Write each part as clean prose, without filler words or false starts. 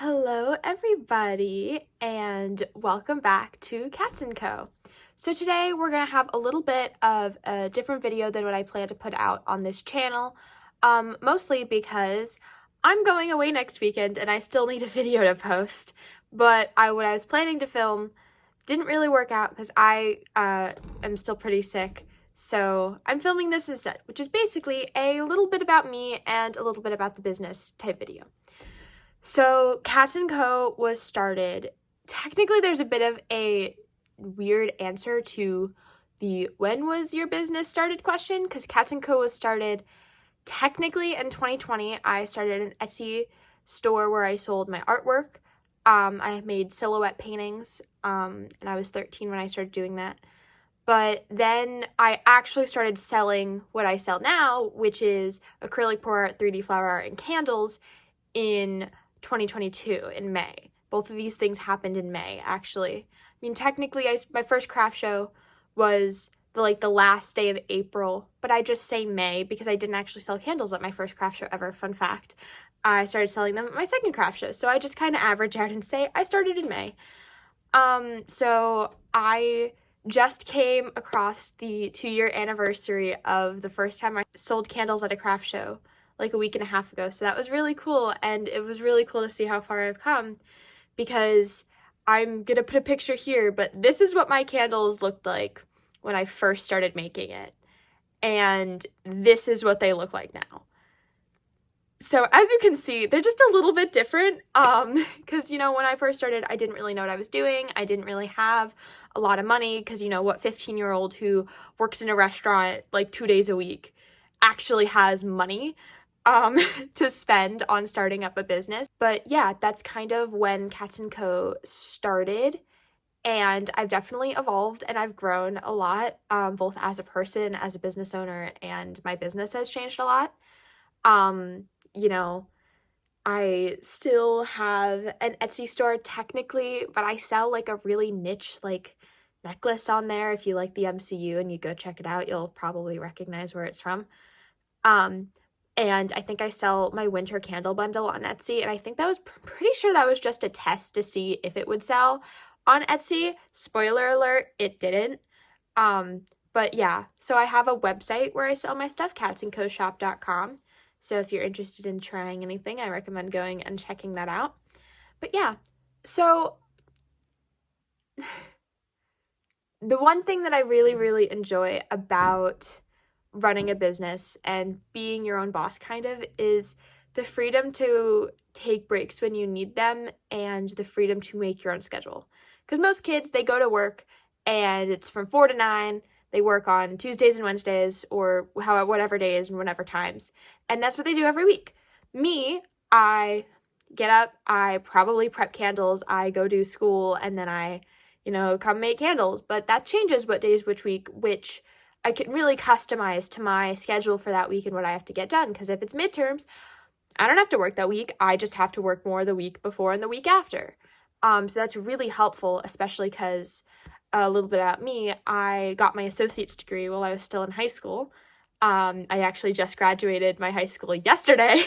Hello everybody and welcome back to Cats & Co. So today we're going to have a little bit of a different video than what I plan to put out on this channel, mostly because I'm going away next weekend and I still need a video to post, but what I was planning to film didn't really work out because I am still pretty sick. So I'm filming this instead, which is basically a little bit about me and a little bit about the business type video. So Cats & Co. was started, technically there's a bit of a weird answer to the when was your business started question, because Cats & Co. was started technically in 2020. I started an Etsy store where I sold my artwork. I made silhouette paintings, and I was 13 when I started doing that. But then I actually started selling what I sell now, which is acrylic pour art, 3D flower art, and candles in 2022 in May. Both of these things happened in May, actually. I mean, technically, my first craft show was the last day of April, but I just say May because I didn't actually sell candles at my first craft show ever. Fun fact. I started selling them at my second craft show, so I just kind of average out and say I started in May. So I just came across the 2-year anniversary of the first time I sold candles at a craft show, like a week and a half ago. So that was really cool, and it was really cool to see how far I've come, because I'm gonna put a picture here, but this is what my candles looked like when I first started making it, and this is what they look like now. So as you can see, they're just a little bit different, because, when I first started, I didn't really know what I was doing. I didn't really have a lot of money, because, what 15-year-old who works in a restaurant like 2 days a week actually has money to spend on starting up a business. But yeah, that's kind of when Cats & Co. started, and I've definitely evolved and I've grown a lot, both as a person, as a business owner, and my business has changed a lot. I still have an Etsy store technically, but I sell like a really niche necklace on there. If you like the MCU and you go check it out, you'll probably recognize where it's from. And I think I sell my winter candle bundle on Etsy, and I think pretty sure that was just a test to see if it would sell on Etsy. Spoiler alert, it didn't. But yeah, so I have a website where I sell my stuff, catsandcoshop.com. So if you're interested in trying anything, I recommend going and checking that out. But yeah, so the one thing that I really, really enjoy about running a business and being your own boss kind of is the freedom to take breaks when you need them and the freedom to make your own schedule. Because most kids, they go to work and it's from 4 to 9. They work on Tuesdays and Wednesdays or whatever days and whatever times. And that's what they do every week. Me, I get up, I probably prep candles, I go do school, and then I, come make candles. But that changes what days, which week, which I can really customize to my schedule for that week and what I have to get done. Because if it's midterms, I don't have to work that week. I just have to work more the week before and the week after. So that's really helpful, especially because a little bit about me, I got my associate's degree while I was still in high school. I actually just graduated my high school yesterday.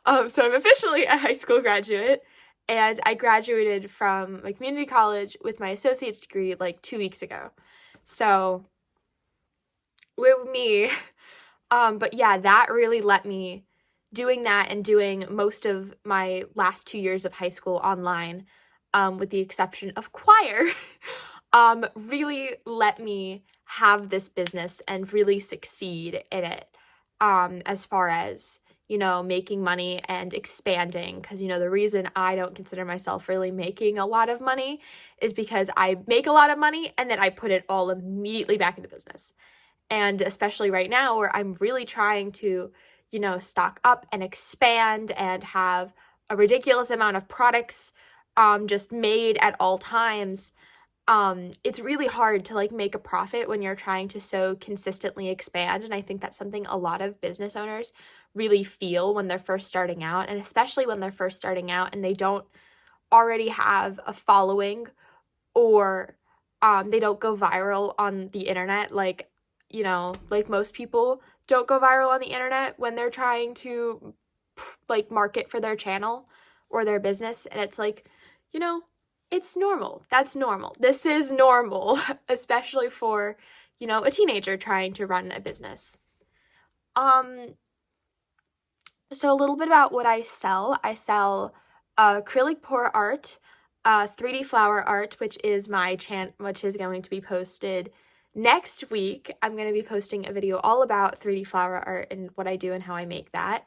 So I'm officially a high school graduate, and I graduated from my community college with my associate's degree 2 weeks ago. So with me, but yeah, that really let me, doing that and doing most of my last 2 years of high school online, with the exception of choir, really let me have this business and really succeed in it, as far as, making money and expanding. Because, the reason I don't consider myself really making a lot of money is because I make a lot of money and then I put it all immediately back into business. And especially right now where I'm really trying to, stock up and expand and have a ridiculous amount of products just made at all times, it's really hard to make a profit when you're trying to so consistently expand. And I think that's something a lot of business owners really feel when they're first starting out, and especially when they're first starting out and they don't already have a following, or they don't go viral on the internet like most people don't go viral on the internet when they're trying to market for their channel or their business, and it's like, it's normal. That's normal. This is normal, especially for, a teenager trying to run a business. So a little bit about what I sell. I sell acrylic pour art, 3D flower art, which is which is going to be posted next week. I'm going to be posting a video all about 3D flower art and what I do and how I make that.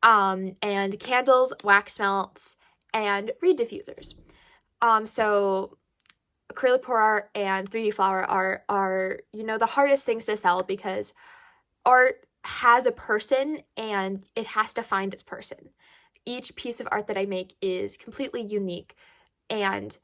And candles, wax melts, and reed diffusers. So acrylic pour art and 3D flower art are, the hardest things to sell because art has a person and it has to find its person. Each piece of art that I make is completely unique, and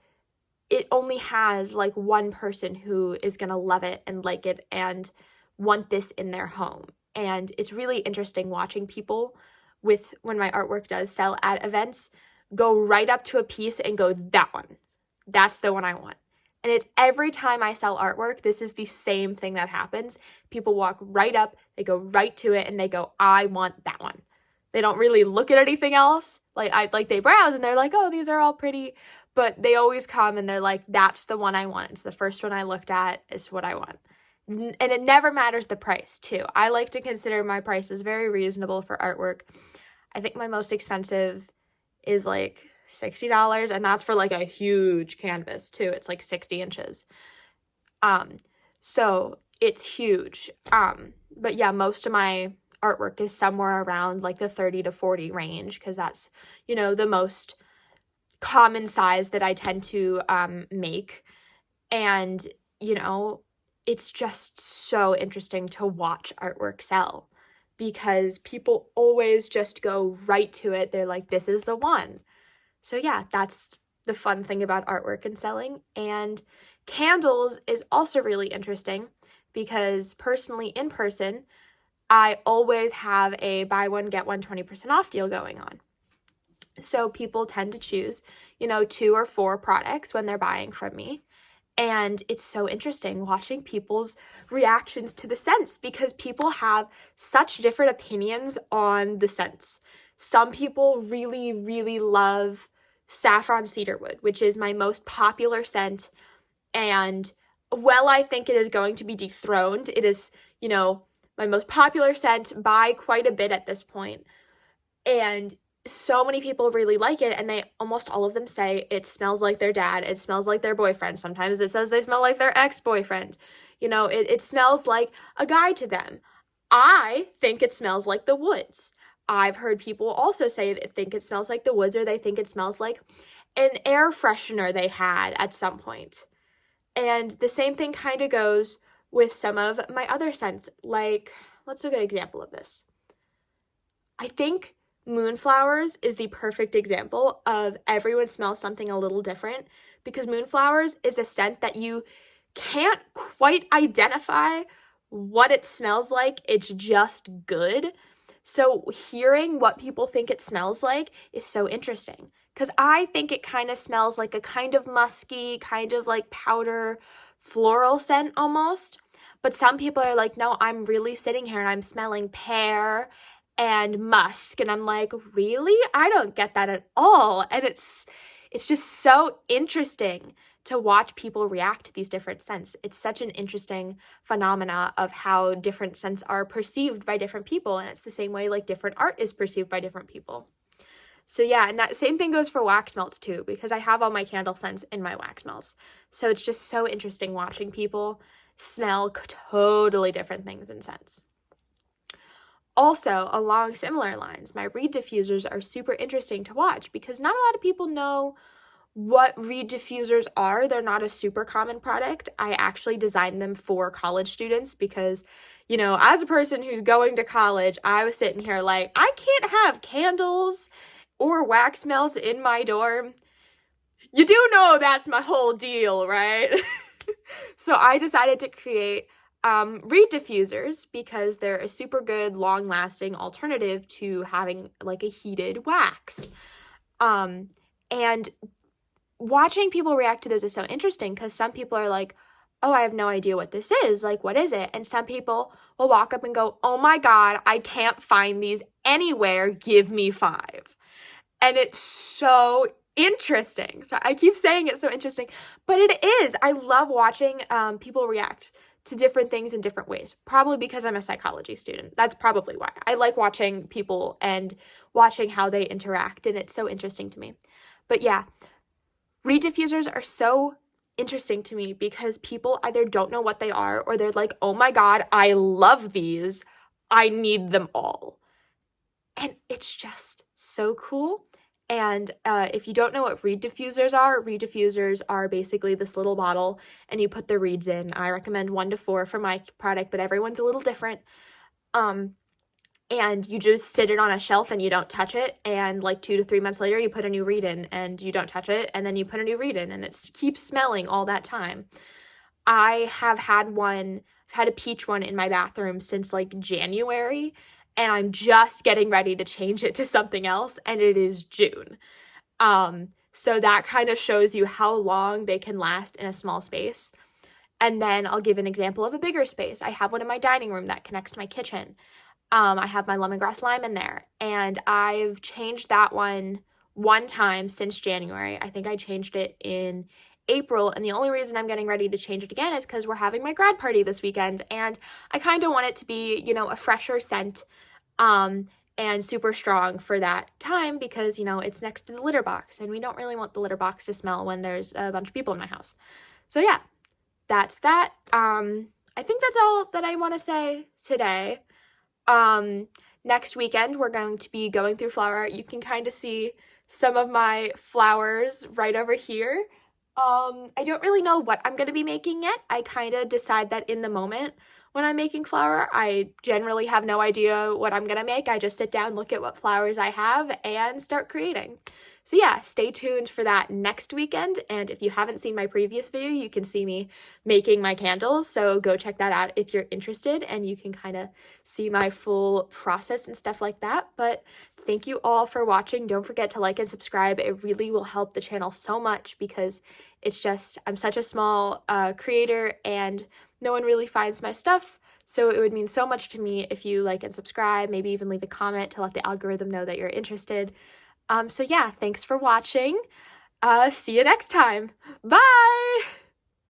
it only has like one person who is going to love it and like it and want this in their home. And it's really interesting watching people when my artwork does sell at events, go right up to a piece and go, that one, that's the one I want. And it's every time I sell artwork, this is the same thing that happens. People walk right up, they go right to it, and they go, I want that one. They don't really look at anything else. They browse and they're like, oh, these are all pretty. But they always come and they're like, that's the one I want. It's the first one I looked at. It's what I want. And it never matters the price, too. I like to consider my prices very reasonable for artwork. I think my most expensive is like $60, and that's for like a huge canvas too. It's like 60 inches. So it's huge. But yeah, most of my artwork is somewhere around like the 30 to 40 range, because that's, the most common size that I tend to make. And, it's just so interesting to watch artwork sell, because people always just go right to it. They're like, this is the one. So yeah, that's the fun thing about artwork and selling. And candles is also really interesting because personally, in person, I always have a buy one, get one 20% off deal going on. So people tend to choose, 2 or 4 products when they're buying from me. And it's so interesting watching people's reactions to the scents, because people have such different opinions on the scents. Some people really, really love saffron cedarwood, which is my most popular scent. And I think it is going to be dethroned, it is, my most popular scent by quite a bit at this point. And so many people really like it, and almost all of them say it smells like their dad, it smells like their boyfriend. Sometimes it says they smell like their ex-boyfriend. It smells like a guy to them. I think it smells like the woods. I've heard people also say they think it smells like the woods, or they think it smells like an air freshener they had at some point. And the same thing kind of goes with some of my other scents. Like, let's look at an example of this. I think Moonflowers is the perfect example of everyone smells something a little different, because Moonflowers is a scent that you can't quite identify what it smells like. It's just good. So hearing what people think it smells like is so interesting, because I think it kind of smells like a kind of musky, kind of like powder floral scent almost. But some people are like, no, I'm really sitting here and I'm smelling pear and musk. And I'm like, really? I don't get that at all. And it's just so interesting to watch people react to these different scents. It's such an interesting phenomena of how different scents are perceived by different people. And it's the same way like different art is perceived by different people. So yeah, and that same thing goes for wax melts too, because I have all my candle scents in my wax melts. So it's just so interesting watching people smell totally different things in scents. Also, along similar lines, my reed diffusers are super interesting to watch, because not a lot of people know what reed diffusers are. They're not a super common product. I actually designed them for college students because, as a person who's going to college, I was sitting here like, I can't have candles or wax melts in my dorm. You do know that's my whole deal, right? So I decided to create reed diffusers because they're a super good, long-lasting alternative to having like a heated wax. And watching people react to those is so interesting, because some people are like, oh, I have no idea what this is. Like, what is it? And some people will walk up and go, oh my God, I can't find these anywhere. Give me 5. and it's so interesting. So I keep saying it's so interesting, but it is. I love watching people react to different things in different ways. Probably because I'm a psychology student. That's probably why. I like watching people and watching how they interact, and it's so interesting to me. But yeah, reed diffusers are so interesting to me because people either don't know what they are or they're like, oh my God, I love these. I need them all. And it's just so cool. And if you don't know what reed diffusers are basically this little bottle and you put the reeds in. I recommend 1 to 4 for my product, but everyone's a little different. And you just sit it on a shelf and you don't touch it, and like 2 to 3 months later you put a new reed in and you don't touch it, and then you put a new reed in and it keeps smelling all that time. I have had a peach one in my bathroom since like January, and I'm just getting ready to change it to something else, and it is June. So that kind of shows you how long they can last in a small space. And then I'll give an example of a bigger space. I have one in my dining room that connects to my kitchen. I have my lemongrass lime in there, and I've changed that one time since January. I think I changed it in April, and the only reason I'm getting ready to change it again is because we're having my grad party this weekend, and I kind of want it to be, a fresher scent, and super strong for that time because, it's next to the litter box, and we don't really want the litter box to smell when there's a bunch of people in my house. So yeah, that's that. I think that's all that I want to say today. Next weekend, we're going to be going through flower art. You can kind of see some of my flowers right over here. I don't really know what I'm going to be making yet. I kind of decide that in the moment when I'm making flower. I generally have no idea what I'm going to make. I just sit down, look at what flowers I have, and start creating. So yeah, stay tuned for that next weekend, and if you haven't seen my previous video, you can see me making my candles, so go check that out if you're interested, and you can kind of see my full process and stuff like that. But thank you all for watching. Don't forget to like and subscribe. It really will help the channel so much because it's just, I'm such a small creator, and no one really finds my stuff, so it would mean so much to me if you like and subscribe, maybe even leave a comment to let the algorithm know that you're interested. So yeah, thanks for watching. See you next time. Bye!